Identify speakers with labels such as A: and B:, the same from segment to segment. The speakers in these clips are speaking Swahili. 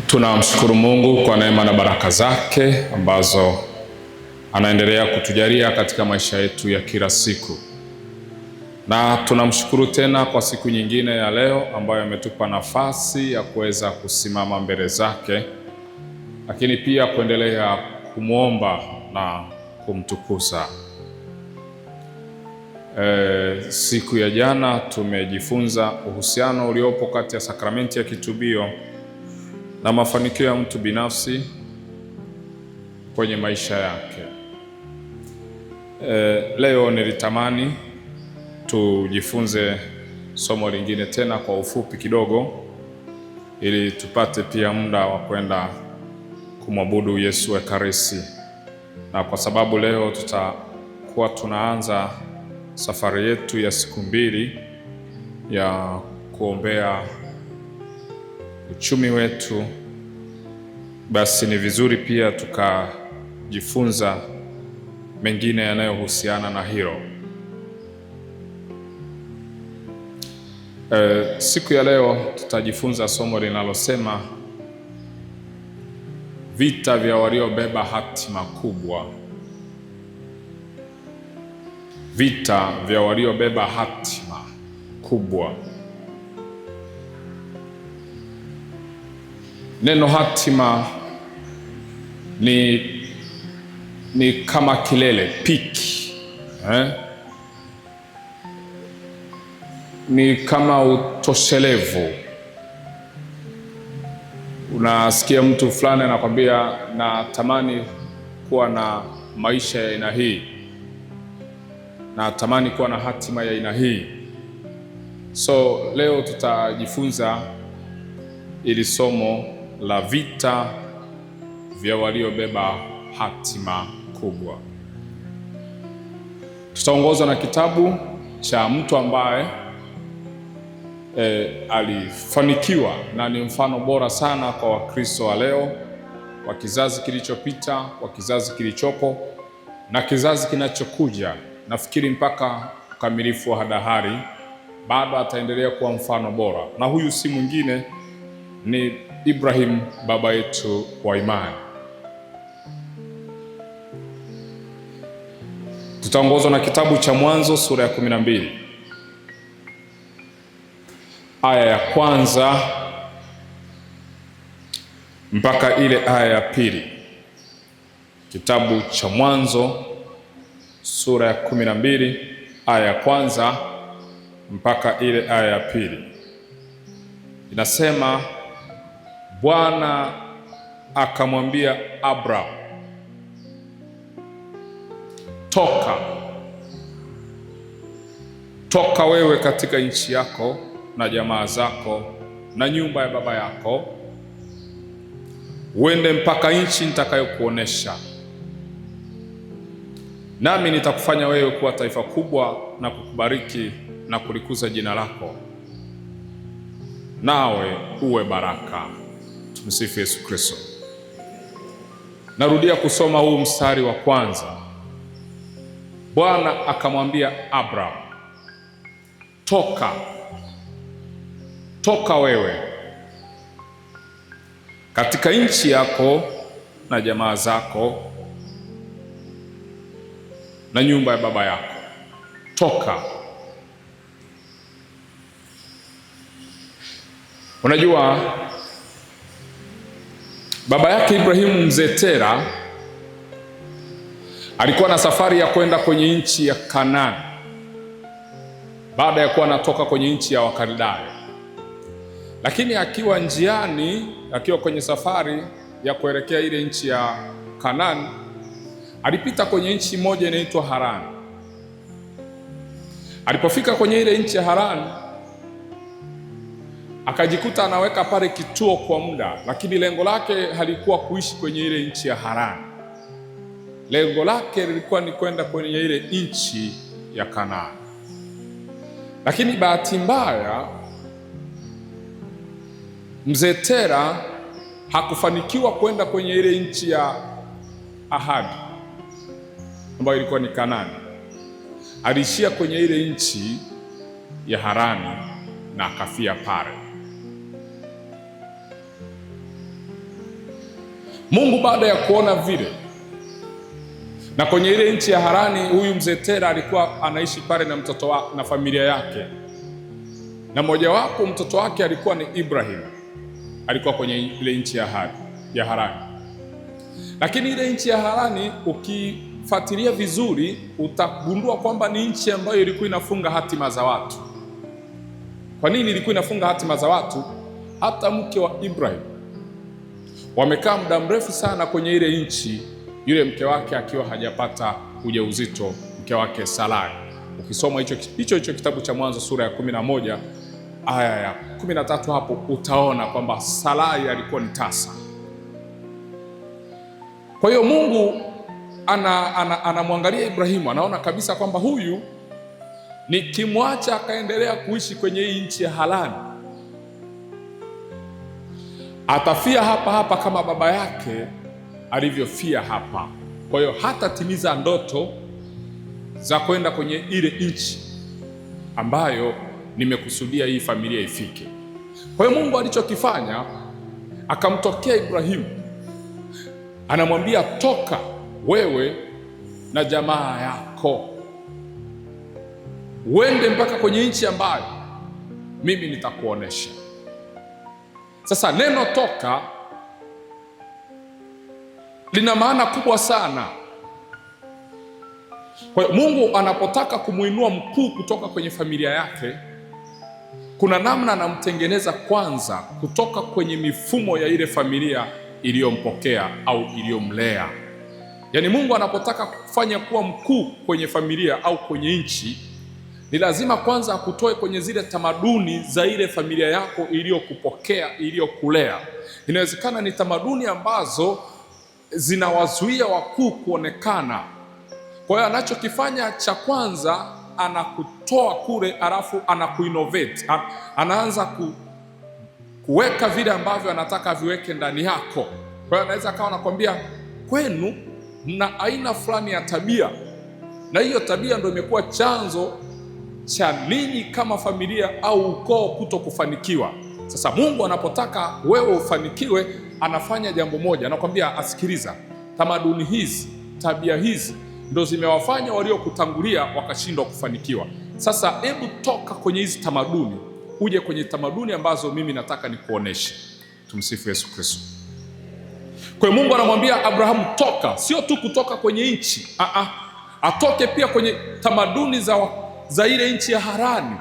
A: Tunamshukuru Mungu kwa neema na baraka zake ambazo anaendelea kutujalia katika maisha yetu ya kila siku. Na tunamshukuru tena kwa siku nyingine ya leo ambayo ametupa nafasi ya kuweza kusimama mbele zake, lakini pia kuendelea kumwomba na kumtukuza. Siku ya jana tumejifunza uhusiano uliopo kati ya sakramenti ya kitubio na mafanikio ya mtu binafsi kwenye maisha yake. Leo nilitamani tujifunze somo lingine tena kwa ufupi kidogo, ili tupate pia muda wa kwenda kumwabudu Yesu Ekaristi. Na kwa sababu leo tutakuwa tunaanza safari yetu ya siku mbili ya kuombea uchumi wetu, basi ni vizuri pia tukajifunza mengine yanayohusiana na hilo. Siku ya leo tutajifunza somo linalosema vita vya waliobeba hatima kubwa. Vita vya waliobeba hatima kubwa. Neno hatima ni kama kilele, peak. Ni kama utoshelevu. Unasikia mtu fulani anakwambia natamani kuwa na maisha ya aina hii, natamani kuwa na hatima ya aina hii. So leo tutajifunza ili somo la vita vya waliobeba hatima kubwa. Tutaongozwa na kitabu cha mtu ambaye alifanikiwa na ni mfano bora sana kwa Wakristo wa leo, kwa kizazi kilichopita, kwa kizazi kilichopo na kizazi kinachokuja. Nafikiri mpaka ukamilifu wa dahari bado ataendelea kuwa mfano bora, na huyu si mwingine ni Ibrahim, baba yetu wa imani. Tutaongozwa na kitabu cha Mwanzo sura ya 12 aya ya kwanza mpaka ile aya ya pili. Kitabu cha Mwanzo sura ya 12 aya ya kwanza mpaka ile aya ya pili. Inasema, Bwana akamwambia Abraham, toka wewe katika nchi yako na jamaa zako na nyumba ya baba yako, uende mpaka nchi nitakayokuonesha, nami nitakufanya wewe kuwa taifa kubwa na kukubariki na kulikuza jina lako, nawe uwe baraka. Tumsifu Yesu Kristo. Narudia kusoma huu mstari wa kwanza. Bwana akamwambia Abraham, toka wewe katika nchi yako na jamaa zako na nyumba ya baba yako. Toka. Unajua, baba yake Ibrahimu, mzee Tera, alikuwa na safari ya kwenda kwenye nchi ya Kanaani baada ya kuwa anatoka kwenye nchi ya Wakaldayo. Lakini akiwa njiani, akiwa kwenye safari ya kuelekea ile nchi ya Kanaani, alipita kwenye nchi moja inaitwa Harani. Alipofika kwenye ile nchi ya Harani, akajikuta anaweka pale kituo kwa muda, lakini lengo lake halikuwa kuishi kwenye ile nchi ya Harani. Lengo lake lilikuwa ni kwenda kwenye ile nchi ya Kanaani. Lakini bahati mbaya, mzee Tera hakufanikiwa kwenda kwenye ile nchi ya ahadi ambayo ilikuwa ni Kanaani. Aliishia kwenye ile nchi ya Harani na akafia pale. Mungu baada ya kuona vile, na kwenye ile nchi ya Harani, huyu mzee Tera alikuwa anaishi pale na na familia yake, na mojawapo mtoto wake alikuwa ni Ibrahim, alikuwa kwenye ile nchi ya Harani. Lakini ile nchi ya Harani ukifuatilia vizuri utagundua kwamba ni nchi ambayo ilikuwa inafunga hatima za watu. Kwa nini ilikuwa inafunga hatima za watu? Hata mke wa Ibrahim wamekaa muda mrefu sana kwenye ile nchi, yule mke wake akiwa hajapata ujauzito, mke wake Sarai. Ukisoma hicho kitabu cha Mwanzo sura ya 11 aya ya 13, hapo utaona kwamba Sarai alikuwa ni tasa. Kwa hiyo Mungu anamwangalia Ibrahimu, anaona kabisa kwamba huyu nikimwacha akaendelea kuishi kwenye hii nchi ya Harani, atafia hapa hapa kama baba yake alivyofia hapa. Kwa hiyo hatatimiza ndoto za kwenda kwenye ile nchi ambayo nimekusudia hii familia ifike. Kwa hiyo Mungu alichokifanya, akamtokea Ibrahimu, anamwambia toka wewe na jamaa yako uende mpaka kwenye nchi ambayo mimi nitakuonesha. Sasa neno toka lina maana kubwa sana. Kwa hiyo Mungu anapotaka kumuinua mkuu kutoka kwenye familia yake, kuna namna anamtengeneza kwanza kutoka kwenye mifumo ya ile familia iliyompokea au iliyomlea. Yaani Mungu anapotaka kufanya kuwa mkuu kwenye familia au kwenye nchi, ni lazima kwanza akutoe kwenye zile tamaduni za ile familia yako iliyokupokea, iliyokulea. Inawezekana ni tamaduni ambazo zinawazuia wakuu kuonekana. Kwa hiyo anachokifanya cha kwanza, anakutoa kule, alafu anakuinnovate, anaanza kuweka vile ambavyo anataka viweke ndani yako. Kwa hiyo anaweza akawa anakwambia kwenu mna aina fulani ya tabia, na hiyo tabia ndio imekuwa chanzo cha ninyi kama familia au ukoo kuto kufanikiwa. Sasa Mungu anapotaka wewe ufanikiwe, anafanya jambo moja, anakwambia asikiliza, tamaduni hizi, tabia hizi ndio zimewafanya waliokutangulia wakashindwa kufanikiwa. Sasa hebu toka kwenye hizi tamaduni uje kwenye tamaduni ambazo mimi nataka nikuoneshe. Tumsifu Yesu Kristo. Kwa hiyo Mungu anamwambia Abrahamu toka, sio tu kutoka kwenye nchi, atoke pia kwenye tamaduni za ile nchi ya Harani,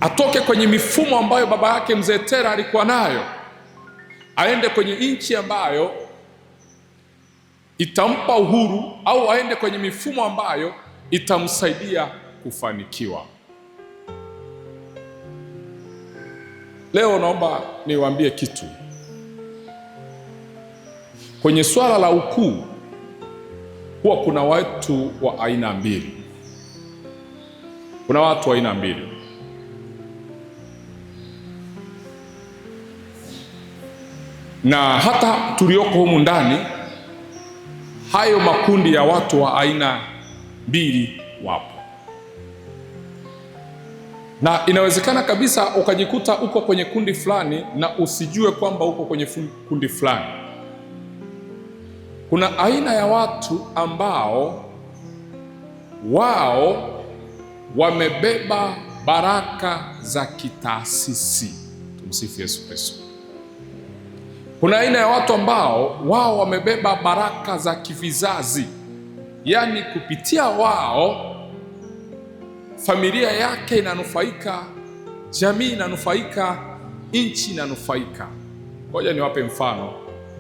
A: atoke kwenye mifumo ambayo baba yake mzee Tera alikuwa nayo, aende kwenye nchi ambayo itampa uhuru, au aende kwenye mifumo ambayo itamsaidia kufanikiwa. Leo naomba niwaambie kitu. Kwenye swala la ukuu huwa kuna watu wa aina mbili. Kuna watu wa aina mbili. Na hata tulioko humu ndani, hayo makundi ya watu wa aina mbili wapo. Na inawezekana kabisa ukajikuta uko kwenye kundi fulani na usijue kwamba uko kwenye kundi fulani. Kuna aina ya watu ambao wao wamebeba baraka za kitaasisi. Tumsifu Yesu Kristo. Kuna aina ya watu ambao wao wamebeba baraka za kivizazi, yaani kupitia wao familia yake inanufaika, jamii inanufaika, nchi inanufaika. Ngoja niwape mfano,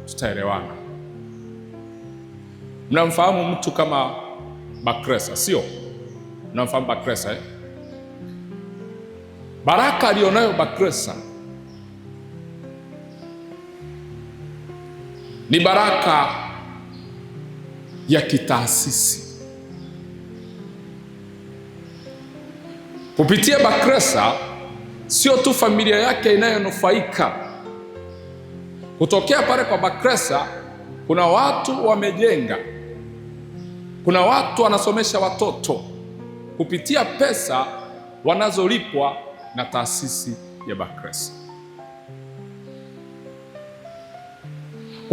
A: tutaelewana. Mnamfahamu mtu kama Bakresa, sio? Mnamfahamu Bakresa, eh? Baraka alionayo Bakresa ni baraka ya kitaasisi. Kupitia Bakresa, sio tu familia yake inayonufaika. Kutokea pale kwa Bakresa, kuna watu wamejenga, kuna watu wanasomesha watoto kupitia pesa wanazolipwa na taasisi ya Bakresa.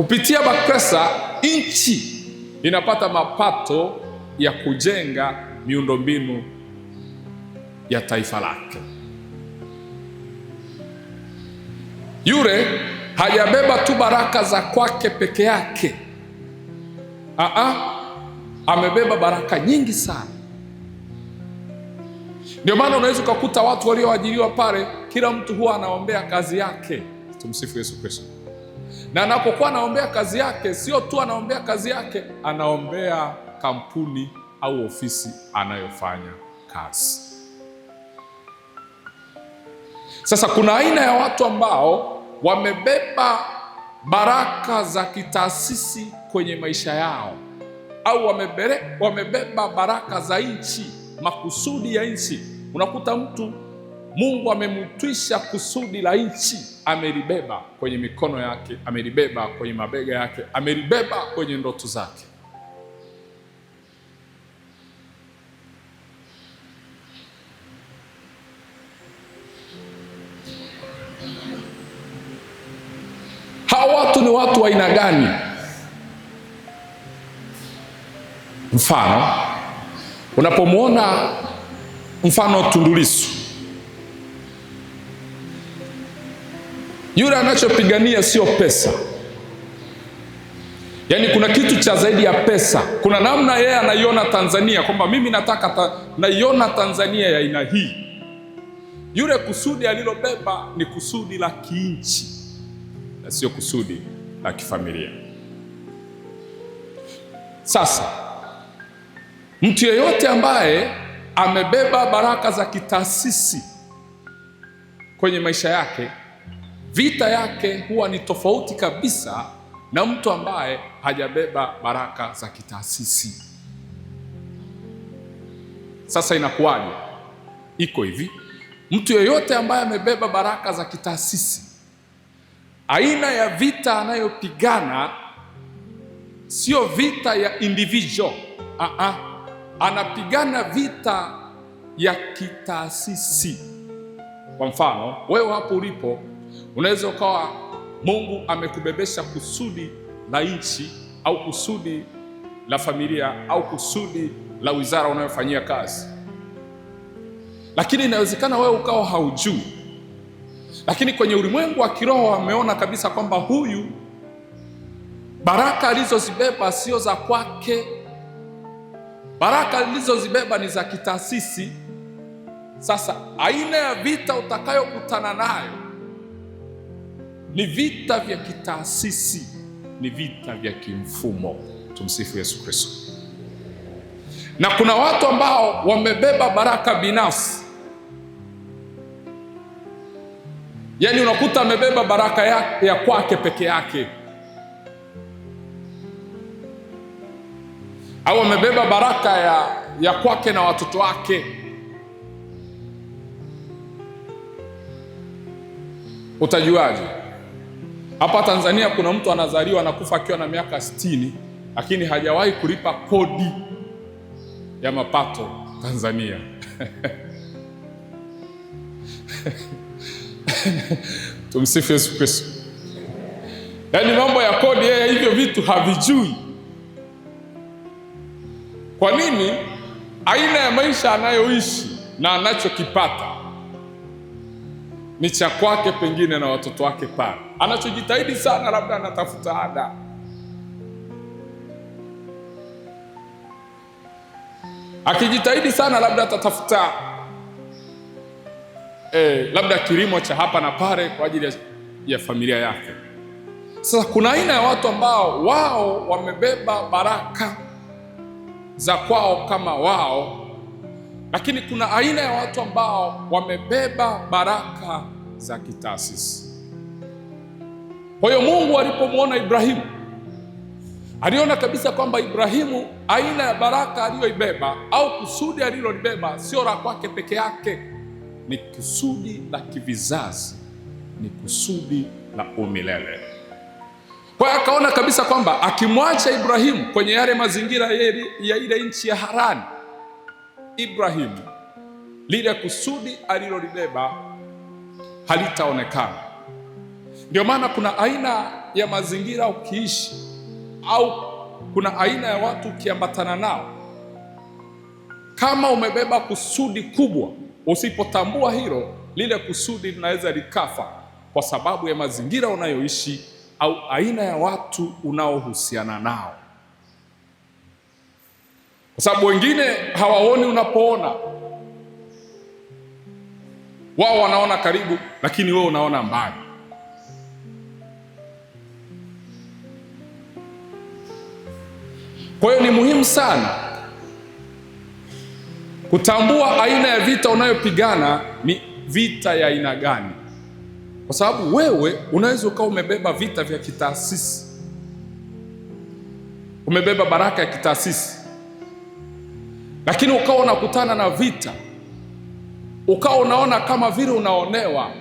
A: Kupitia BAKRESA nchi inapata mapato ya kujenga miundombinu ya taifa lake. Yule hajabeba tu baraka za kwake peke yake. Amebeba baraka nyingi sana. Ndio maana unaweza kukuta watu walioajiriwa pale, kila mtu huwa anaombea kazi yake. Tumsifu Yesu Kristo. Na anapokuwa anaombea kazi yake, sio tu anaombea kazi yake, anaombea kampuni au ofisi anayofanya kazi. Sasa kuna aina ya watu ambao wamebeba baraka za kitaasisi kwenye maisha yao, au wamebeba baraka za nchi, makusudi ya nchi. Unakuta mtu Mungu amemtwisha kusudi la nchi, amelibeba kwenye mikono yake, amelibeba kwenye mabega yake, amelibeba kwenye ndoto zake. Hawa watu ni watu wa aina gani? Mfano, unapomwona mfano Tundu Lissu, yule anachopigania sio pesa. Yaani kuna kitu cha zaidi ya pesa. Kuna namna yeye anaiona Tanzania kwamba mimi nataka naiona Tanzania ya aina hii. Yule kusudi alilobeba ni kusudi la kiinchi na sio kusudi la kifamilia. Sasa mtu yeyote ambaye amebeba baraka za kitaasisi kwenye maisha yake, vita yake huwa ni tofauti kabisa na mtu ambaye hajabeba baraka za kitaasisi. Sasa inakuwaje? Iko hivi, mtu yeyote ambaye amebeba baraka za kitaasisi, aina ya vita anayopigana sio vita ya individual. Anapigana vita ya kitaasisi. Kwa mfano, wewe hapo ulipo unaweza ukawa Mungu amekubebesha kusudi la nchi au kusudi la familia au kusudi la wizara unayofanyia kazi, lakini inawezekana wewe ukawa haujui. Lakini kwenye ulimwengu wa kiroho ameona kabisa kwamba huyu baraka alizozibeba sio za kwake, baraka alizozibeba ni za kitaasisi. Sasa aina ya vita utakayokutana nayo ni vita vya kitaasisi, ni vita vya kimfumo. Tumsifu Yesu Kristo. Na kuna watu ambao wamebeba baraka binafsi. Yaani unakuta amebeba baraka ya kwake peke yake, au amebeba baraka ya kwake na watoto wake. Utajuaje? Hapa Tanzania kuna mtu anazaliwa na kufa akiwa na miaka 60, lakini hajawahi kulipa kodi ya mapato Tanzania. Tumsifu Yesu Kristo. Yaani mambo ya kodi yeye hivyo vitu havijui. Kwa nini? Aina ya maisha anayoishi na anachokipata ni cha kwake pengine na watoto wake pale. Anachojitahidi sana labda anatafuta ada. Akijitahidi sana labda atatafuta labda kilimo cha hapa na pale kwa ajili ya familia yake. Sasa kuna aina ya watu ambao wao wamebeba baraka za kwao kama wao, lakini kuna aina ya watu ambao wamebeba baraka za kitaasisi. Kwa hiyo Mungu alipomwona Ibrahimu, aliona kabisa kwamba Ibrahimu, aina ya baraka aliyoibeba au kusudi alilolibeba sio la kwake peke yake, ni kusudi la kivizazi, ni kusudi la umilele. Kwa hiyo akaona kabisa kwamba akimwacha Ibrahimu kwenye yale mazingira ya ile nchi ya Harani, Ibrahimu lile kusudi alilolibeba halitaonekana. Ndio maana kuna aina ya mazingira ukiishi, au kuna aina ya watu ukiambatana nao, kama umebeba kusudi kubwa, usipotambua hilo, lile kusudi linaweza likafa kwa sababu ya mazingira unayoishi au aina ya watu unaohusiana nao. Kwa sababu wengine hawaoni unapoona. Wao wanaona karibu, lakini wewe unaona mbali. Kwa hiyo ni muhimu sana kutambua aina ya vita unayopigana ni vita ya aina gani, kwa sababu wewe unaweza ukawa umebeba vita vya kitaasisi, umebeba baraka ya kitaasisi, lakini ukawa unakutana na vita, ukawa unaona kama vile unaonewa,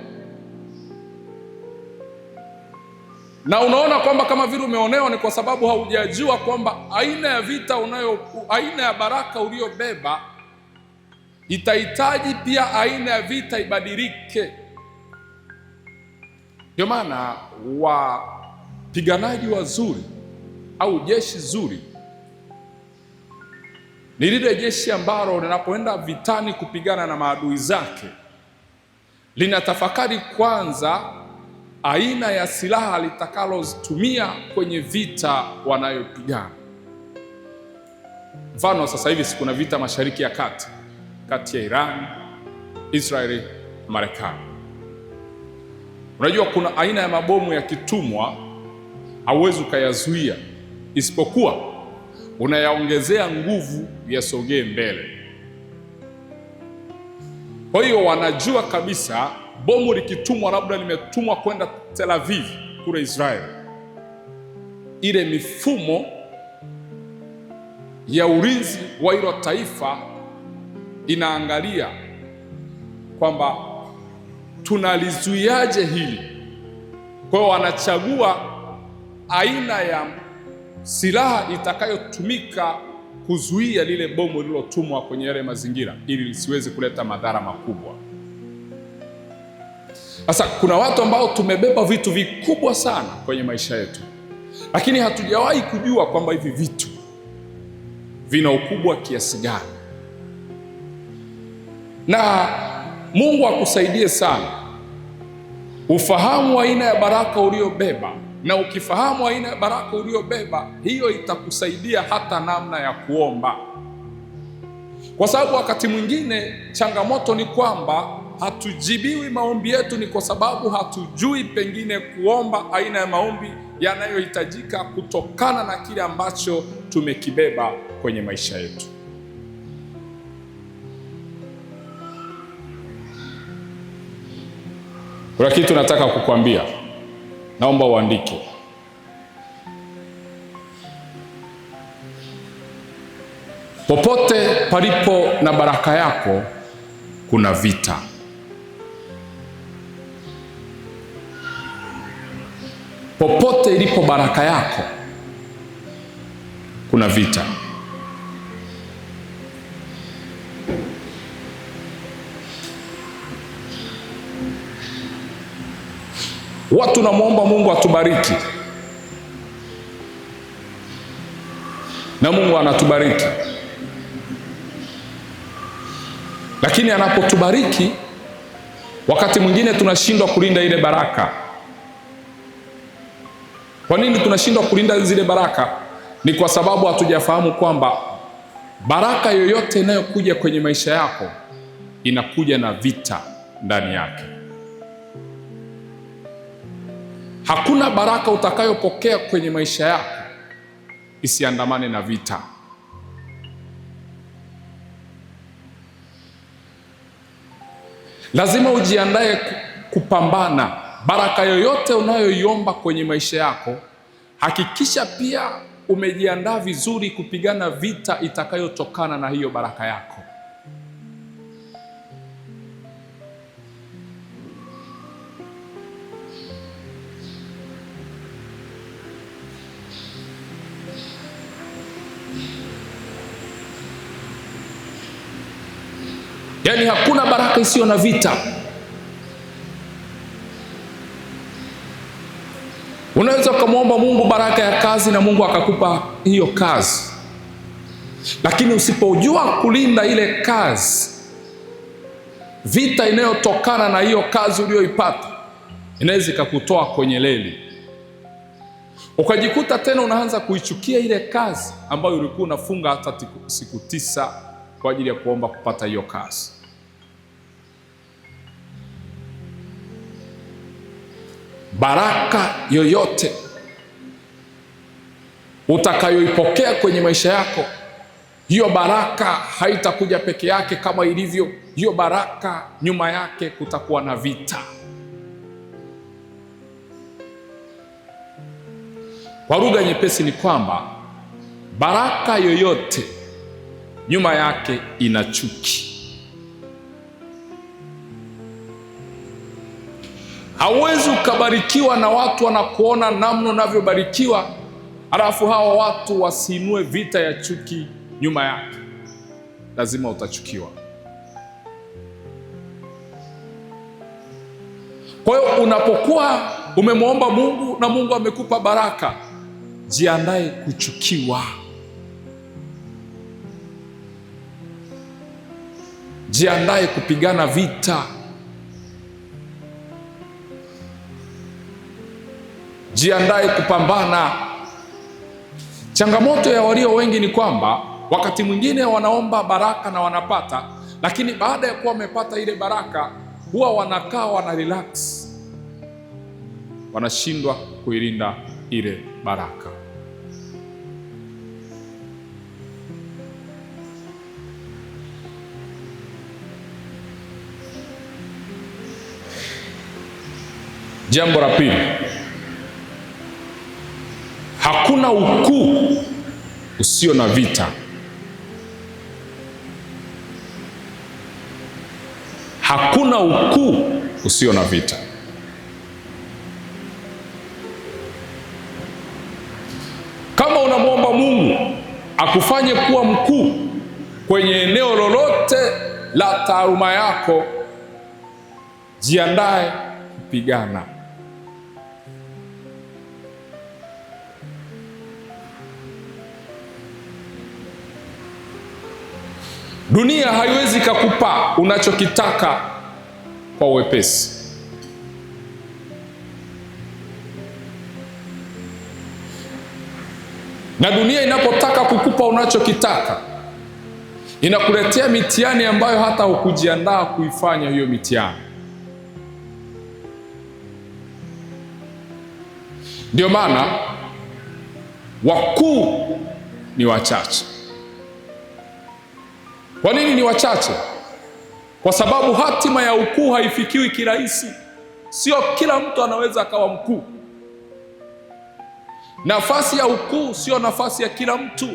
A: na unaona kwamba kama vile umeonewa ni kwa sababu haujajua kwamba aina ya vita aina ya baraka uliyobeba itahitaji pia aina ya vita ibadilike. Ndio maana wapiganaji wazuri au jeshi zuri ni lile jeshi ambalo linapoenda vitani kupigana na maadui zake linatafakari kwanza aina ya silaha litakalozitumia kwenye vita wanayopigana. Mfano, sasa hivi kuna vita Mashariki ya Kati, kati ya Iran, Israeli na Marekani. Unajua kuna aina ya mabomu yakitumwa hauwezi ukayazuia, isipokuwa unayaongezea nguvu yasogee mbele. Kwa hiyo wanajua kabisa bomu likitumwa, labda limetumwa kwenda Tel Aviv kule Israeli, ile mifumo ya ulinzi wa hilo taifa inaangalia kwamba tunalizuiaje hili. Kwa hiyo wanachagua aina ya silaha itakayotumika kuzuia lile bomu lililotumwa kwenye yale mazingira ili lisiweze kuleta madhara makubwa. Sasa kuna watu ambao tumebeba vitu vikubwa sana kwenye maisha yetu, lakini hatujawahi kujua kwamba hivi vitu vina ukubwa kiasi gani. Na Mungu akusaidie sana ufahamu aina ya baraka uliobeba, na ukifahamu aina ya baraka uliobeba, hiyo itakusaidia hata namna ya kuomba. Kwa sababu wakati mwingine changamoto ni kwamba hatujibiwi maombi yetu ni kwa sababu hatujui pengine kuomba aina ya maombi yanayohitajika kutokana na kile ambacho tumekibeba kwenye maisha yetu. Kuna kitu nataka kukwambia, naomba uandike. Popote palipo na baraka yako kuna vita. Popote ilipo baraka yako kuna vita. Watu namuomba Mungu atubariki, na Mungu anatubariki, lakini anapotubariki wakati mwingine tunashindwa kulinda ile baraka. Kwa nini tunashindwa kulinda zile baraka? Ni kwa sababu hatujafahamu kwamba baraka yoyote inayokuja kwenye maisha yako inakuja na vita ndani yake. Hakuna baraka utakayopokea kwenye maisha yako isiandamane na vita. Lazima ujiandae kupambana. Baraka yoyote unayoiomba kwenye maisha yako, hakikisha pia umejiandaa vizuri kupigana vita itakayotokana na hiyo baraka yako. Yaani hakuna baraka isiyo na vita. Unaweza ukamwomba Mungu baraka ya kazi na Mungu akakupa hiyo kazi, lakini usipojua kulinda ile kazi, vita inayotokana na hiyo kazi uliyoipata inaweza ikakutoa kwenye leli, ukajikuta tena unaanza kuichukia ile kazi ambayo ulikuwa unafunga hata siku 9 kwa ajili ya kuomba kupata hiyo kazi. Baraka yoyote utakayoipokea kwenye maisha yako, hiyo baraka haitakuja peke yake kama ilivyo. Hiyo baraka nyuma yake kutakuwa na vita. Kwa lugha nyepesi ni kwamba baraka yoyote nyuma yake ina chuki. Hauwezi ukabarikiwa na watu wanakuona namna unavyobarikiwa, alafu hawa watu wasiinue vita ya chuki nyuma yake. Lazima utachukiwa. Kwa hiyo unapokuwa umemwomba Mungu na Mungu amekupa baraka, jiandae kuchukiwa. Jiandae kupigana vita. Jiandae kupambana. Changamoto ya walio wengi ni kwamba wakati mwingine wanaomba baraka na wanapata, lakini baada ya kuwa wamepata ile baraka huwa wanakaa wana relax, wanashindwa kuilinda ile baraka. Jambo la pili, hakuna ukuu usio na vita. Hakuna ukuu usio na vita. Kama unamwomba Mungu akufanye kuwa mkuu kwenye eneo lolote la taaluma yako, jiandae kupigana. Dunia haiwezi kukupa unachokitaka kwa wepesi. Na dunia inapotaka kukupa unachokitaka, inakuletea mitihani ambayo hata hukujiandaa kuifanya hiyo mitihani. Ndio maana wakuu ni wachache. Kwa nini ni wachache? Kwa sababu hatima ya ukuu haifikiwi kirahisi. Sio kila mtu anaweza akawa mkuu. Nafasi ya ukuu sio nafasi ya kila mtu.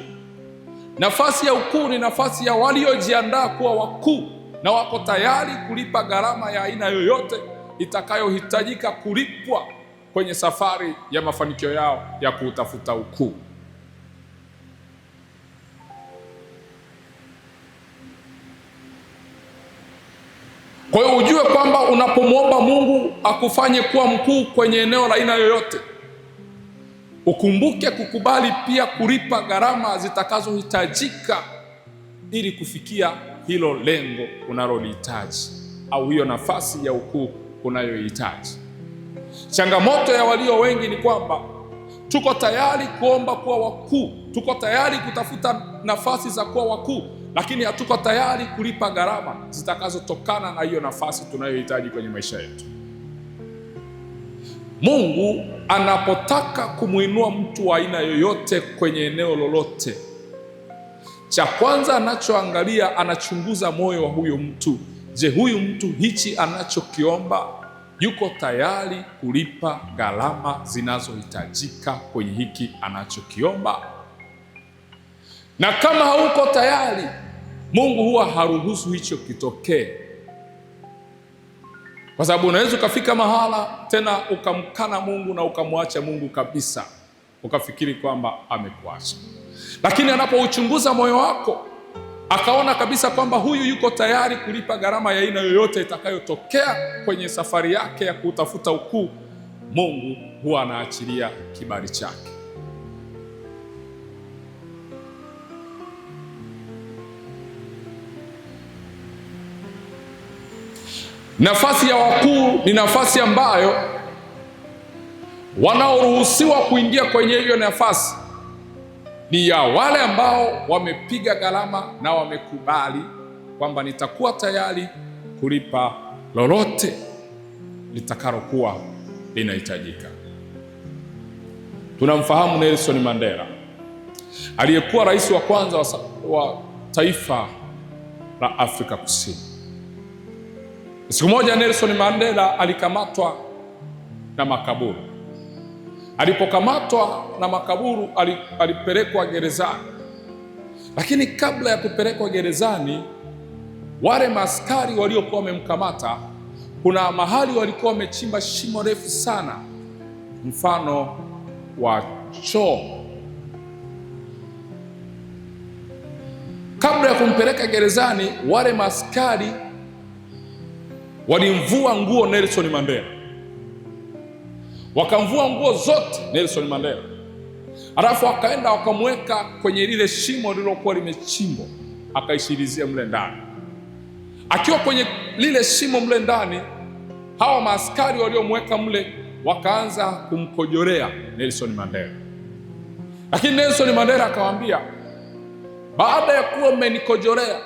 A: Nafasi ya ukuu ni nafasi ya waliojiandaa kuwa wakuu na wako tayari kulipa gharama ya aina yoyote itakayohitajika kulipwa kwenye safari ya mafanikio yao ya kutafuta ukuu. Kwa hiyo ujue kwamba unapomwomba Mungu akufanye kuwa mkuu kwenye eneo la aina yoyote, ukumbuke kukubali pia kulipa gharama zitakazohitajika ili kufikia hilo lengo unalolihitaji au hiyo nafasi ya ukuu unayohitaji. Changamoto ya walio wengi ni kwamba tuko tayari kuomba kuwa wakuu, tuko tayari kutafuta nafasi za kuwa wakuu, lakini hatuko tayari kulipa gharama zitakazotokana na hiyo nafasi tunayohitaji kwenye maisha yetu. Mungu anapotaka kumuinua mtu wa aina yoyote kwenye eneo lolote, cha kwanza anachoangalia, anachunguza moyo wa huyo mtu. Je, huyu mtu hichi anachokiomba yuko tayari kulipa gharama zinazohitajika kwenye hiki anachokiomba? Na kama hauko tayari, Mungu huwa haruhusu hicho kitokee. Kwa sababu unaweza ukafika mahala tena ukamkana Mungu na ukamwacha Mungu kabisa, ukafikiri kwamba amekuacha. Lakini anapouchunguza moyo wako, akaona kabisa kwamba huyu yuko tayari kulipa gharama ya aina yoyote itakayotokea kwenye safari yake ya kutafuta ukuu, Mungu huwa anaachilia kibali chake. Nafasi ya wakuu ni nafasi ambayo wanaoruhusiwa kuingia kwenye hiyo nafasi ni ya wale ambao wamepiga gharama na wamekubali kwamba nitakuwa tayari kulipa lolote litakalokuwa linahitajika. Tunamfahamu Nelson Mandela, aliyekuwa rais wa kwanza wa taifa la Afrika Kusini. Siku moja Nelson Mandela alikamatwa na makaburu. Alipokamatwa na makaburu alipelekwa gerezani. Lakini kabla ya kupelekwa gerezani, wale maaskari waliokuwa wamemkamata, kuna mahali walikuwa wamechimba shimo refu sana, mfano wa choo. Kabla ya kumpeleka gerezani, wale maaskari walimvua nguo Nelson Mandela, wakamvua nguo zote Nelson Mandela, alafu wakaenda wakamweka kwenye lile shimo lililokuwa limechimbwa, akaishirizia mle ndani. Akiwa kwenye lile shimo mle ndani, hawa maaskari waliomweka mle wakaanza kumkojorea Nelson Mandela. Lakini Nelson Mandela akawaambia, baada ya kuwa mmenikojorea,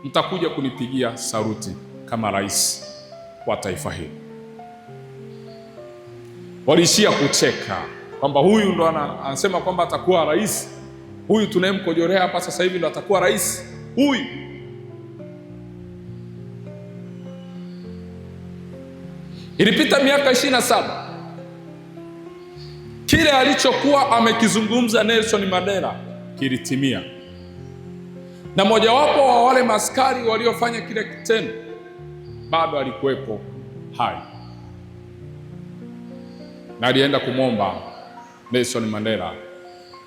A: mtakuja kunipigia saluti kama rais wa taifa hili. Waliishia kucheka kwamba huyu ndo anasema kwamba atakuwa rais. Huyu tunayemkojorea hapa sasa hivi ndo atakuwa rais huyu. Ilipita miaka 27, kile alichokuwa amekizungumza Nelson Mandela kilitimia, na mojawapo wa wale maaskari waliofanya kile kitendo bado alikuwepo hai, na alienda kumwomba Nelson Mandela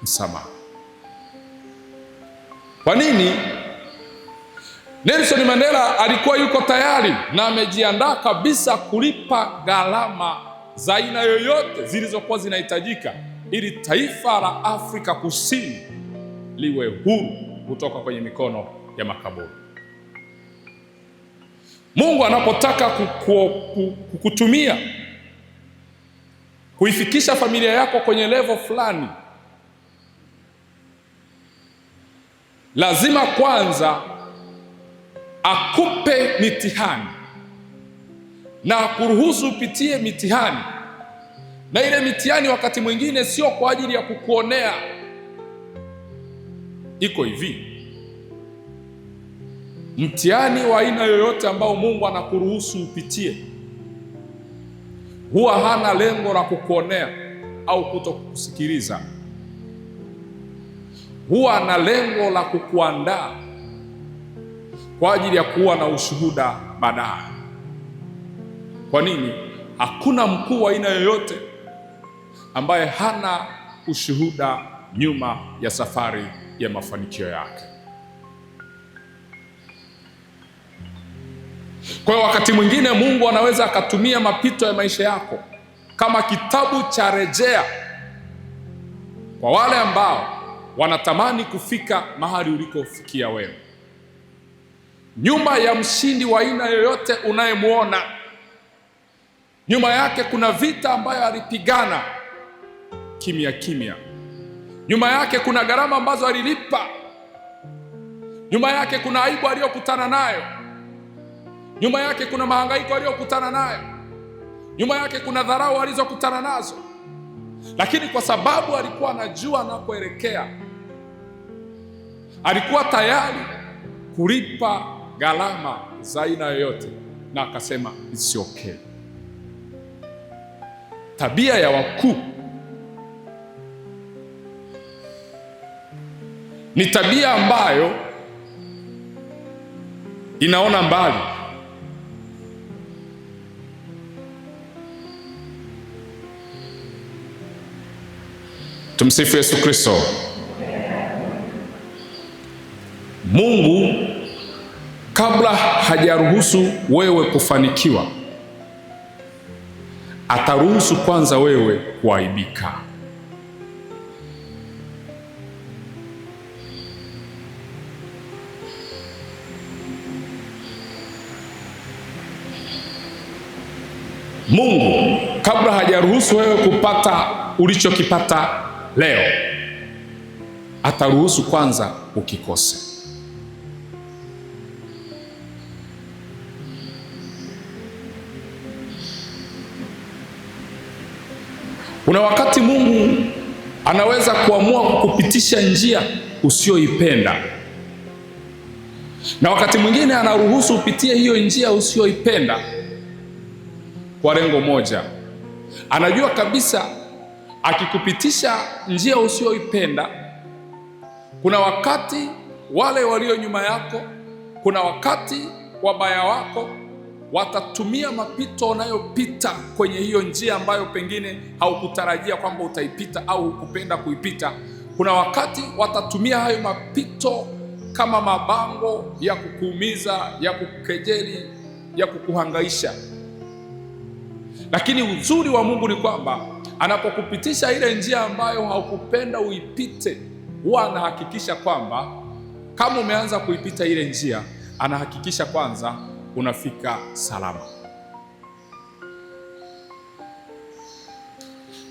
A: msamaha. Kwa nini? Nelson Mandela alikuwa yuko tayari na amejiandaa kabisa kulipa gharama za aina yoyote zilizokuwa zinahitajika ili taifa la Afrika Kusini liwe huru kutoka kwenye mikono ya makaburu. Mungu anapotaka kukutumia kuifikisha familia yako kwenye level fulani, lazima kwanza akupe mitihani na kuruhusu upitie mitihani. Na ile mitihani wakati mwingine sio kwa ajili ya kukuonea. Iko hivi, mtihani wa aina yoyote ambao Mungu anakuruhusu upitie huwa hana lengo la kukuonea au kutokusikiliza. Huwa na lengo la kukuandaa kwa ajili ya kuwa na ushuhuda baadaye. Kwa nini? Hakuna mkuu wa aina yoyote ambaye hana ushuhuda nyuma ya safari ya mafanikio yake. Kwa hiyo wakati mwingine Mungu anaweza akatumia mapito ya maisha yako kama kitabu cha rejea kwa wale ambao wanatamani kufika mahali ulikofikia wewe. Nyuma ya mshindi wa aina yoyote unayemwona, nyuma yake kuna vita ambayo alipigana kimya kimya. Nyuma yake kuna gharama ambazo alilipa. Nyuma yake kuna aibu aliyokutana nayo. Nyuma yake kuna mahangaiko aliyokutana nayo. Nyuma yake kuna dharau alizokutana nazo. Lakini kwa sababu alikuwa anajua anakoelekea, alikuwa tayari kulipa gharama za aina yoyote, na akasema it's okay. Tabia ya wakuu ni tabia ambayo inaona mbali. Tumsifu Yesu Kristo. Mungu kabla hajaruhusu wewe kufanikiwa, ataruhusu kwanza wewe kuaibika. Mungu kabla hajaruhusu wewe kupata ulichokipata leo, ataruhusu kwanza ukikose. Kuna wakati Mungu anaweza kuamua kukupitisha njia usiyoipenda, na wakati mwingine anaruhusu upitie hiyo njia usiyoipenda kwa lengo moja. Anajua kabisa akikupitisha njia usiyoipenda, kuna wakati wale walio nyuma yako, kuna wakati wabaya wako watatumia mapito unayopita kwenye hiyo njia ambayo pengine haukutarajia kwamba utaipita au hukupenda kuipita. Kuna wakati watatumia hayo mapito kama mabango ya kukuumiza, ya kukejeli, ya kukuhangaisha. Lakini uzuri wa Mungu ni kwamba anapokupitisha ile njia ambayo haukupenda uipite, huwa anahakikisha kwamba kama umeanza kuipita ile njia, anahakikisha kwanza unafika salama.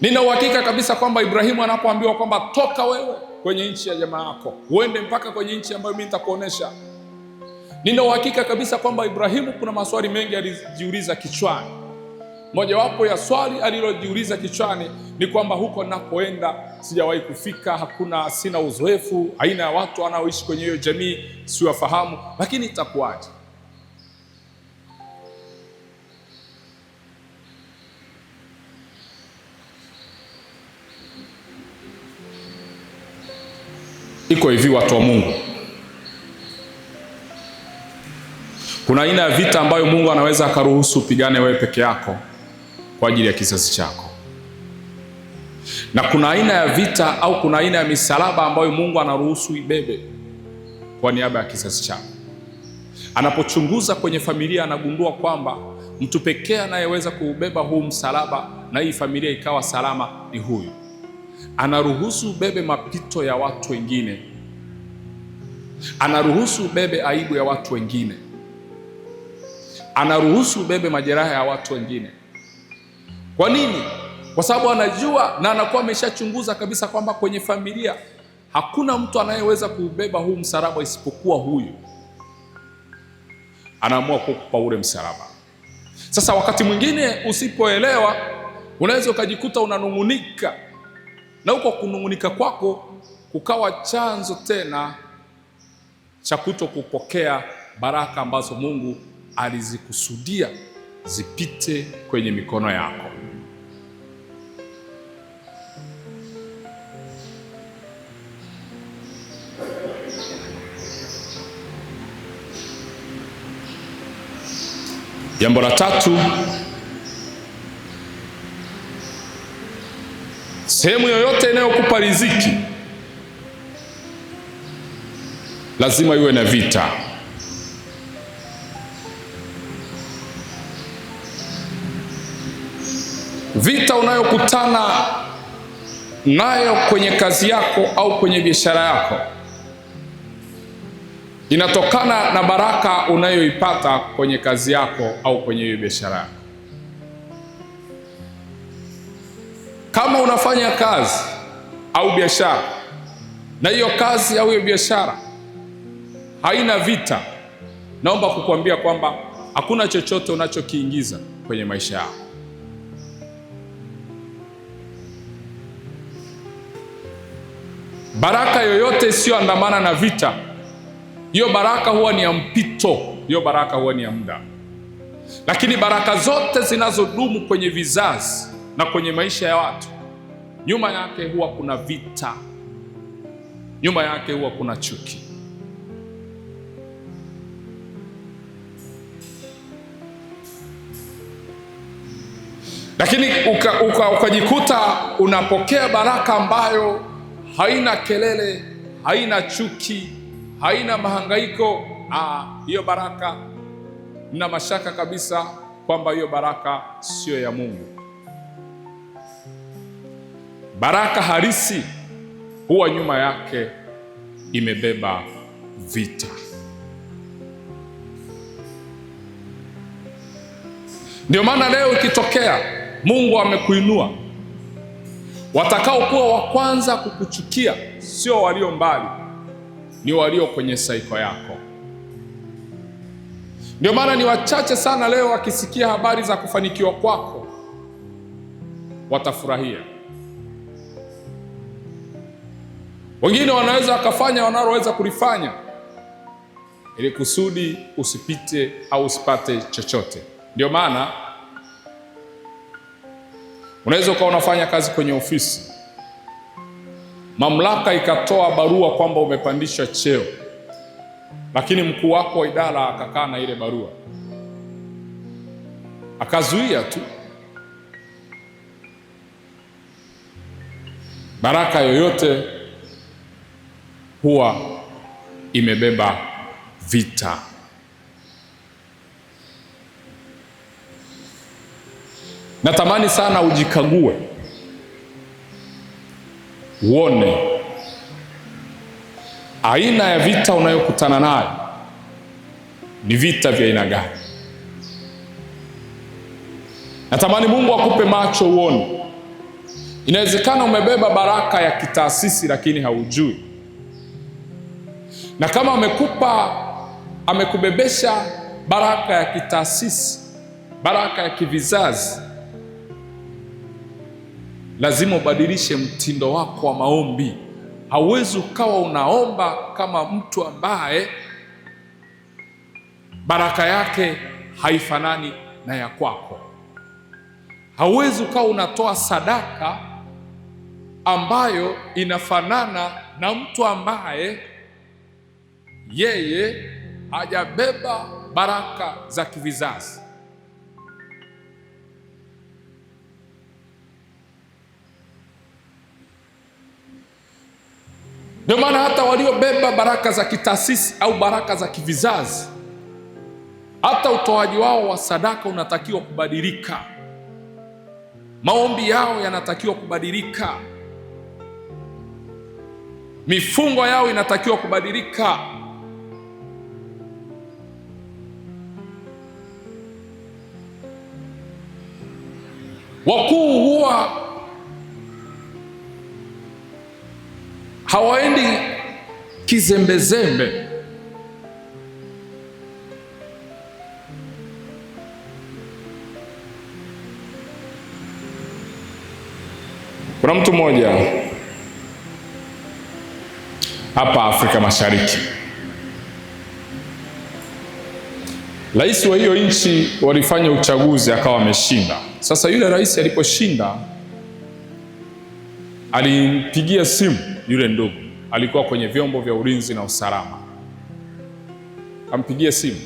A: Nina uhakika kabisa kwamba Ibrahimu anapoambiwa kwamba toka wewe kwenye nchi ya jamaa yako uende mpaka kwenye nchi ambayo mimi nitakuonesha, nina uhakika kabisa kwamba Ibrahimu kuna maswali mengi alijiuliza kichwani. Mojawapo ya swali alilojiuliza kichwani ni kwamba huko nakoenda sijawahi kufika, sina uzoefu, aina ya watu wanaoishi kwenye hiyo jamii siwafahamu, lakini itakuwaje? Iko hivi, watu wa Mungu, kuna aina ya vita ambayo Mungu anaweza akaruhusu upigane wewe peke yako kwa ajili ya kizazi chako, na kuna aina ya vita au kuna aina ya misalaba ambayo Mungu anaruhusu ibebe kwa niaba ya kizazi chako. Anapochunguza kwenye familia, anagundua kwamba mtu pekee anayeweza kuubeba huu msalaba na hii familia ikawa salama ni huyu. Anaruhusu ubebe mapito ya watu wengine, anaruhusu ubebe aibu ya watu wengine, anaruhusu ubebe majeraha ya watu wengine. Kwa nini? Kwa sababu anajua na anakuwa ameshachunguza kabisa kwamba kwenye familia hakuna mtu anayeweza kuubeba huu msalaba isipokuwa huyu. Anaamua kukupa ule msalaba. Sasa wakati mwingine usipoelewa, unaweza ukajikuta unanung'unika, na huko kunung'unika kwako kukawa chanzo tena cha kuto kupokea baraka ambazo Mungu alizikusudia zipite kwenye mikono yako. Jambo la tatu, sehemu yoyote inayokupa riziki lazima iwe na vita. Vita unayokutana nayo kwenye kazi yako au kwenye biashara yako inatokana na baraka unayoipata kwenye kazi yako au kwenye hiyo biashara yako. Kama unafanya kazi au biashara na hiyo kazi au hiyo biashara haina vita, naomba kukuambia kwamba hakuna chochote unachokiingiza kwenye maisha yako. Baraka yoyote isiyoandamana na vita, hiyo baraka huwa ni ya mpito, hiyo baraka huwa ni ya muda. Lakini baraka zote zinazodumu kwenye vizazi na kwenye maisha ya watu, nyuma yake huwa kuna vita, nyuma yake huwa kuna chuki. Lakini ukajikuta unapokea baraka ambayo haina kelele, haina chuki, haina mahangaiko. Hiyo baraka, nina mashaka kabisa kwamba hiyo baraka sio ya Mungu. Baraka halisi huwa nyuma yake imebeba vita. Ndio maana leo ikitokea Mungu amekuinua, watakaokuwa wa kwanza kukuchukia sio walio mbali, ni walio kwenye saiko yako. Ndio maana ni wachache sana leo wakisikia habari za kufanikiwa kwako watafurahia. Wengine wanaweza wakafanya wanaloweza kulifanya ili kusudi usipite au usipate chochote. Ndio maana unaweza ukawa unafanya kazi kwenye ofisi, mamlaka ikatoa barua kwamba umepandishwa cheo, lakini mkuu wako wa idara akakaa na ile barua akazuia tu. Baraka yoyote huwa imebeba vita. Natamani sana ujikague, uone aina ya vita unayokutana nayo ni vita vya aina gani. Natamani Mungu akupe macho uone. Inawezekana umebeba baraka ya kitaasisi lakini haujui, na kama amekubebesha baraka ya kitaasisi, baraka ya kivizazi, lazima ubadilishe mtindo wako wa maombi. Hauwezi ukawa unaomba kama mtu ambaye baraka yake haifanani na ya kwako. Hauwezi ukawa unatoa sadaka ambayo inafanana na mtu ambaye yeye hajabeba baraka za kivizazi. Ndio maana hata waliobeba baraka za kitaasisi au baraka za kivizazi, hata utoaji wao wa sadaka unatakiwa kubadilika. Maombi yao yanatakiwa kubadilika. Mifungo yao inatakiwa kubadilika. Wakuu huwa hawaendi kizembezembe. Kuna mtu mmoja hapa Afrika Mashariki, rais wa hiyo nchi walifanya uchaguzi akawa ameshinda. Sasa yule rais aliposhinda, alimpigia simu yule ndugu, alikuwa kwenye vyombo vya ulinzi na usalama, ampigia simu.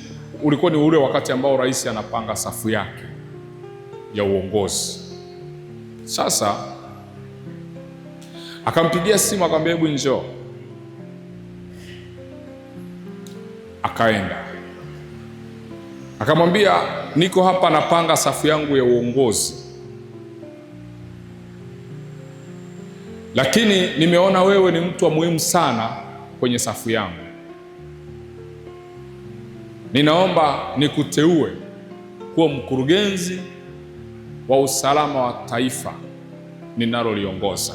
A: Ulikuwa ni ule wakati ambao rais anapanga safu yake ya uongozi. Sasa akampigia simu akamwambia, hebu njoo. Akaenda akamwambia, niko hapa napanga safu yangu ya uongozi, lakini nimeona wewe ni mtu wa muhimu sana kwenye safu yangu. Ninaomba nikuteue kuwa mkurugenzi wa usalama wa taifa ninaloliongoza,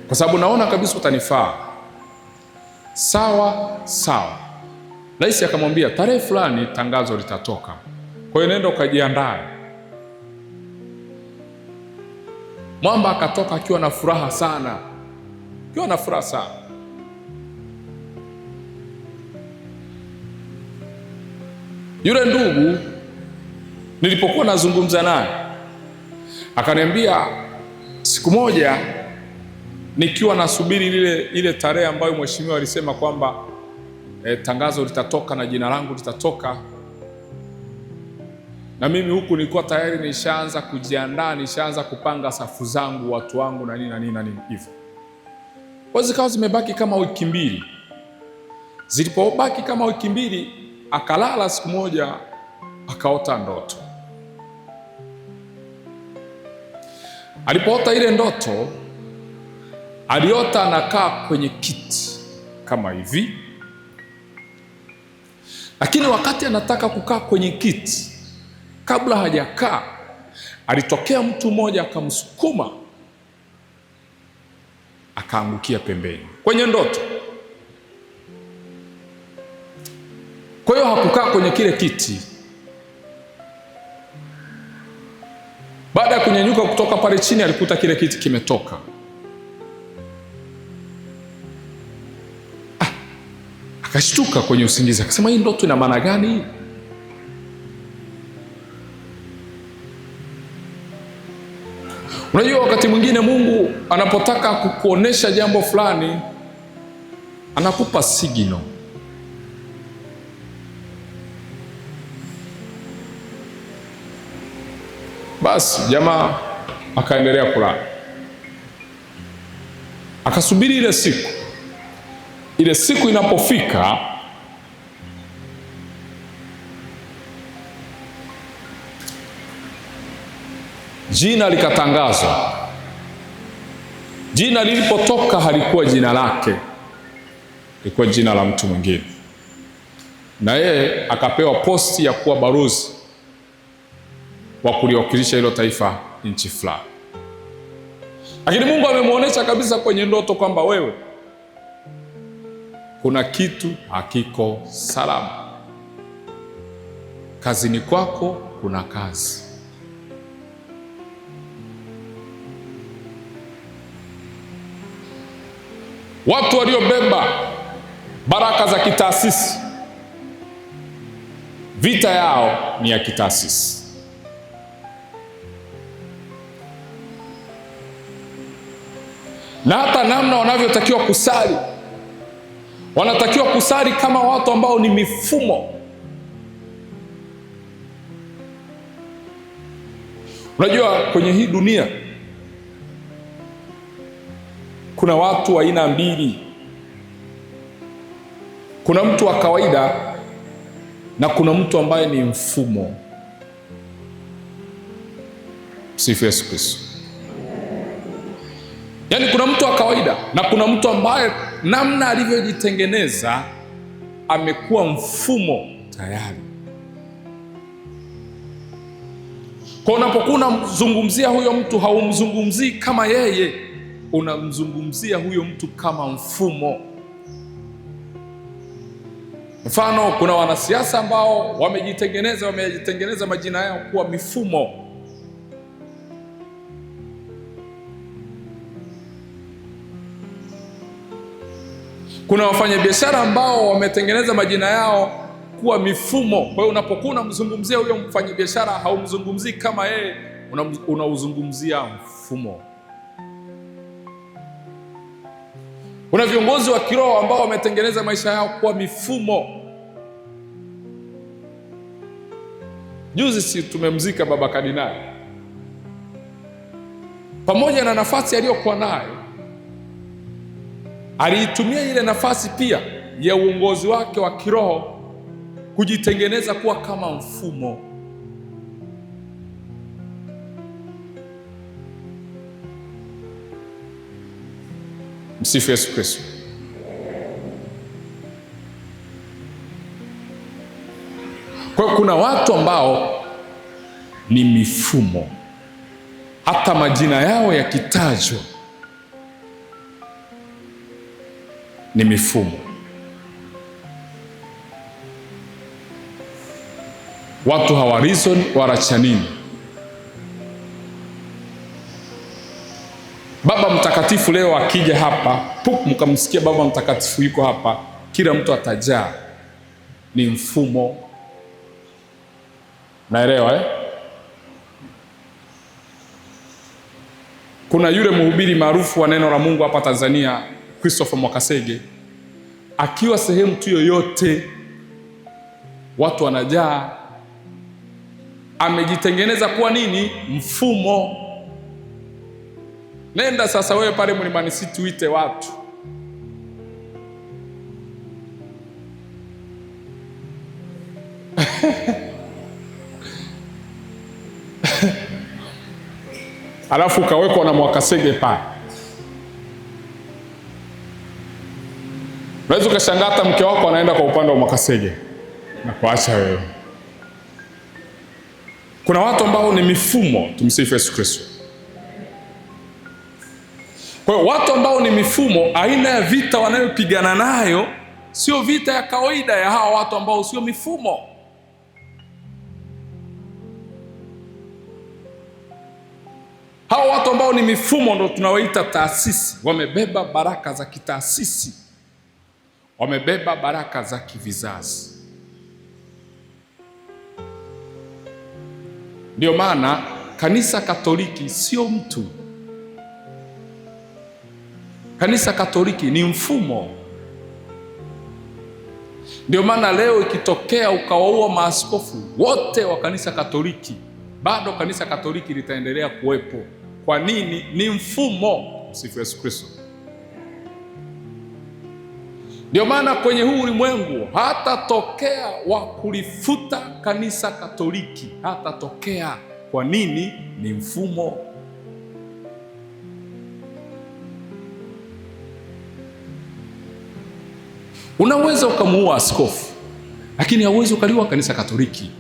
A: kwa sababu naona kabisa utanifaa. Sawa sawa. Rais akamwambia, tarehe fulani tangazo litatoka, kwa hiyo nenda ukajiandae. Mwamba akatoka akiwa na furaha sana, Yule ndugu nilipokuwa nazungumza naye akaniambia, siku moja nikiwa nasubiri ile tarehe ambayo mheshimiwa alisema kwamba tangazo litatoka na jina langu litatoka, na mimi huku nilikuwa tayari nishaanza kujiandaa, nishaanza kupanga safu zangu, watu wangu na nini hivyo. Kwa zikawa zimebaki kama wiki mbili. Zilipobaki kama wiki mbili, akalala siku moja akaota ndoto. Alipoota ile ndoto, aliota anakaa kwenye kiti kama hivi, lakini wakati anataka kukaa kwenye kiti, kabla hajakaa, alitokea mtu mmoja akamsukuma, akaangukia pembeni kwenye ndoto. Kwa hiyo hakukaa kwenye kile kiti. Baada ya kunyanyuka kutoka pale chini, alikuta kile kiti kimetoka. Akashtuka kwenye usingizi, akasema hii ndoto ina maana gani? Unajua, wakati mwingine Mungu anapotaka kukuonesha jambo fulani, anakupa signal. Basi jamaa akaendelea kulala, akasubiri ile siku. Ile siku inapofika, jina likatangazwa. Jina lilipotoka halikuwa jina lake, lilikuwa jina la mtu mwingine, na yeye akapewa posti ya kuwa balozi wa kuliwakilisha hilo taifa nchi fulani. Lakini Mungu amemwonyesha kabisa kwenye ndoto kwamba wewe, kuna kitu hakiko salama. Kazini kwako kuna kazi. Watu waliobeba baraka za kitaasisi, vita yao ni ya kitaasisi. Na hata namna wanavyotakiwa kusali, wanatakiwa kusali kama watu ambao ni mifumo. Unajua, kwenye hii dunia kuna watu wa aina mbili. Kuna mtu wa kawaida na kuna mtu ambaye ni mfumo. Sifu Yesu Kristo. Yaani kuna mtu wa kawaida na kuna mtu ambaye namna alivyojitengeneza amekuwa mfumo tayari. Kwa unapokuwa unamzungumzia huyo mtu, haumzungumzii kama yeye, unamzungumzia huyo mtu kama mfumo. Mfano, kuna wanasiasa ambao wamejitengeneza majina yao kuwa mifumo. Kuna wafanyabiashara ambao wametengeneza majina yao kuwa mifumo. Kwa hiyo unapokuwa unamzungumzia huyo mfanyabiashara, haumzungumzii kama yeye, unauzungumzia mfumo. Kuna viongozi wa kiroho ambao wametengeneza maisha yao kuwa mifumo. Juzi si tumemzika baba kardinali, pamoja na nafasi aliyokuwa nayo, aliitumia ile nafasi pia ya uongozi wake wa kiroho kujitengeneza kuwa kama mfumo. Msifu Yesu Kristo. Kwa hiyo kuna watu ambao ni mifumo, hata majina yao yakitajwa ni mifumo. Watu hawa reason wala cha nini. Baba Mtakatifu leo akija hapa, mkamsikia Baba Mtakatifu yuko hapa, kila mtu atajaa. Ni mfumo. Naelewa Kuna yule mhubiri maarufu wa neno la Mungu hapa Tanzania, Christopher Mwakasege, akiwa sehemu tu yoyote watu wanajaa. Amejitengeneza kuwa nini? Mfumo. Nenda sasa wewe pale Mlimani City uite watu. alafu ukawekwa na Mwakasege pale. Unaweza ukashangaa hata mke wako anaenda kwa upande wa Mwakasege na kuacha wewe. Kuna watu ambao ni mifumo. Tumsifu Yesu Kristo. Kwa hiyo watu ambao ni mifumo, aina ya vita wanayopigana nayo sio vita ya kawaida ya hawa watu ambao sio mifumo. Hawa watu ambao ni mifumo ndio tunawaita taasisi. Wamebeba baraka za kitaasisi, wamebeba baraka za kivizazi. Ndio maana kanisa Katoliki sio mtu. Kanisa Katoliki ni mfumo. Ndio maana leo ikitokea ukawaua maaskofu wote wa kanisa Katoliki, bado kanisa Katoliki litaendelea kuwepo. Kwa nini? Ni mfumo. Msifu Yesu Kristo. Ndio maana kwenye huu ulimwengu hatatokea wa kulifuta kanisa Katoliki, hatatokea. Kwa nini? Ni mfumo. Unaweza ukamuua askofu, lakini hauwezi ukaliua kanisa Katoliki.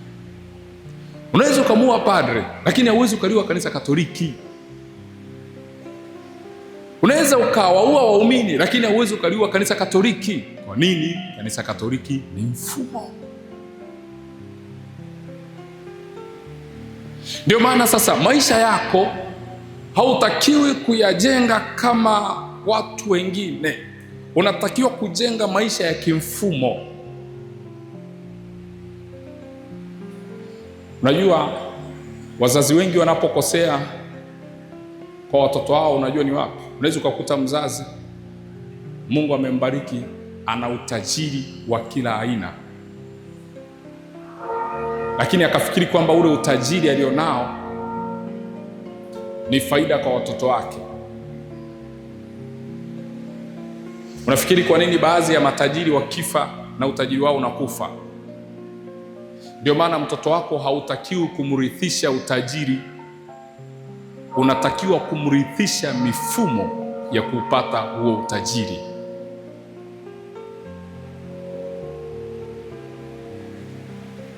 A: Unaweza ukamuua padre, lakini hauwezi ukaliua kanisa Katoliki. Unaweza ukawaua waumini, lakini hauwezi ukaliua kanisa Katoliki. Kwa nini? Kanisa Katoliki ni mfumo. Ndio maana sasa maisha yako hautakiwi kuyajenga kama watu wengine. Unatakiwa kujenga maisha ya kimfumo. Unajua wazazi wengi wanapokosea kwa watoto wao, unajua ni wapi? Unaweza ukakuta mzazi Mungu amembariki, ana utajiri wa kila aina, lakini akafikiri kwamba ule utajiri alionao ni faida kwa watoto wake. Unafikiri kwa nini baadhi ya matajiri wakifa na utajiri wao unakufa? Ndio maana mtoto wako hautakiwi kumrithisha utajiri, unatakiwa kumrithisha mifumo ya kupata huo utajiri.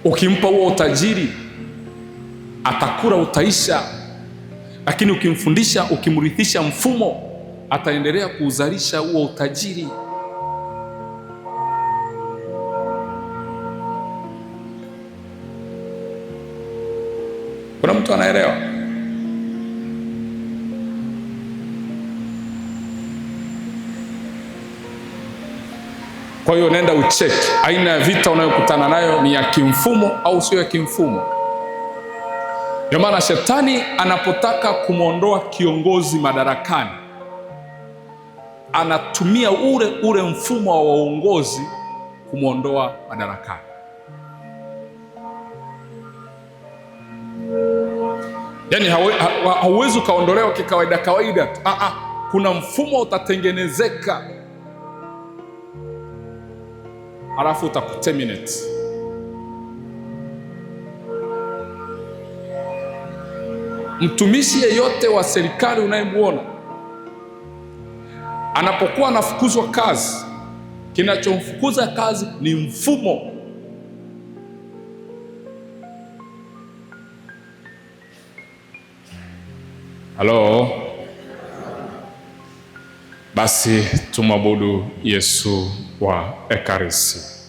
A: Ukimpa huo utajiri atakula, utaisha, lakini ukimfundisha, ukimrithisha mfumo, ataendelea kuuzalisha huo utajiri. Kuna mtu anaelewa? Kwa hiyo nenda ucheki aina ya vita unayokutana nayo ni ya kimfumo au sio ya kimfumo. Ndio maana shetani anapotaka kumwondoa kiongozi madarakani, anatumia ule mfumo wa uongozi kumwondoa madarakani. Yaani hauwezi ukaondolewa kikawaida kawaida. Kuna mfumo utatengenezeka, halafu utakuterminate. Mtumishi yeyote wa serikali unayemwona anapokuwa anafukuzwa kazi, kinachomfukuza kazi ni mfumo. Halo? Basi tumwabudu Yesu wa Ekaristi.